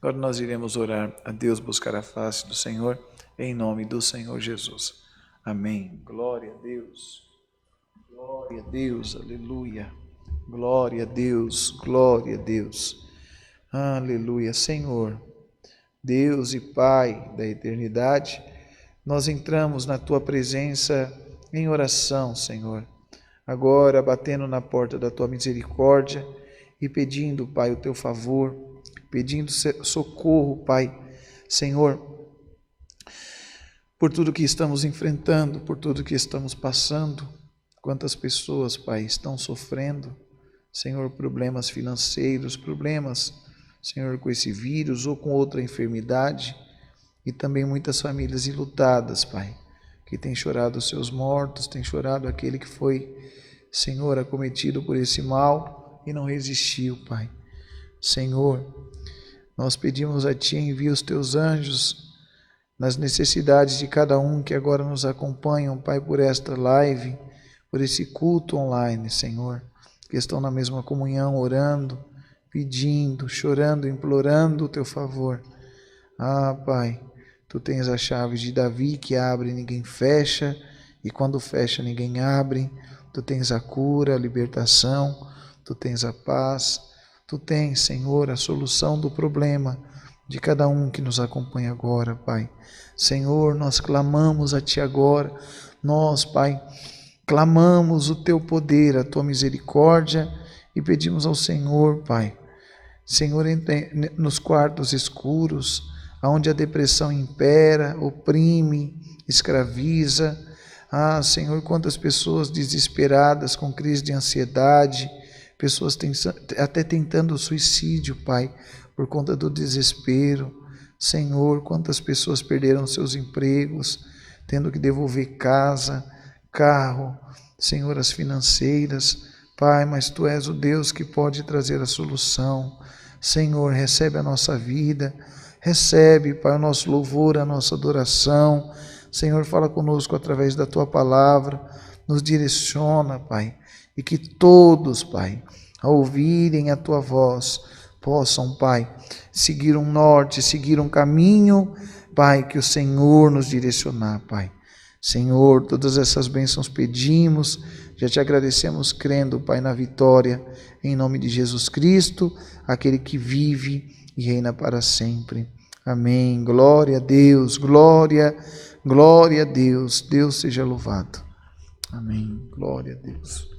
Agora nós iremos orar a Deus, buscar a face do Senhor, em nome do Senhor Jesus. Amém. Glória a Deus. Glória a Deus. Aleluia. Glória a Deus. Glória a Deus. Aleluia. Senhor, Deus e Pai da eternidade, nós entramos na Tua presença em oração, Senhor. Agora, batendo na porta da Tua misericórdia e pedindo, Pai, o Teu favor, pedindo socorro, Pai, Senhor, por tudo que estamos enfrentando, por tudo que estamos passando. Quantas pessoas, Pai, estão sofrendo, Senhor, problemas financeiros, problemas, Senhor, com esse vírus ou com outra enfermidade, e também muitas famílias enlutadas, Pai, que têm chorado os seus mortos, têm chorado aquele que foi, Senhor, acometido por esse mal e não resistiu, Pai. Senhor, nós pedimos a Ti, envia os Teus anjos nas necessidades de cada um que agora nos acompanham, Pai, por esta live, por esse culto online, Senhor, que estão na mesma comunhão, orando, pedindo, chorando, implorando o Teu favor. Pai, Tu tens a chave de Davi, que abre e ninguém fecha, e quando fecha ninguém abre. Tu tens a cura, a libertação, Tu tens a paz, Tu tens, Senhor, a solução do problema de cada um que nos acompanha agora, Pai. Senhor, nós clamamos a Ti agora, nós, Pai, clamamos o Teu poder, a Tua misericórdia e pedimos ao Senhor, Pai, Senhor, nos quartos escuros, onde a depressão impera, oprime, escraviza. Senhor, quantas pessoas desesperadas com crise de ansiedade, pessoas até tentando suicídio, Pai, por conta do desespero. Senhor, quantas pessoas perderam seus empregos, tendo que devolver casa, carro, Senhor, as financeiras. Pai, mas Tu és o Deus que pode trazer a solução. Senhor, recebe a nossa vida, recebe, Pai, o nosso louvor, a nossa adoração. Senhor, fala conosco através da Tua palavra, nos direciona, Pai, e que todos, Pai, ao ouvirem a Tua voz, possam, Pai, seguir um norte, seguir um caminho, Pai, que o Senhor nos direcionar, Pai. Senhor, todas essas bênçãos pedimos, já Te agradecemos crendo, Pai, na vitória, em nome de Jesus Cristo, aquele que vive e reina para sempre. Amém. Glória a Deus, glória a Deus. Deus seja louvado. Amém. Glória a Deus.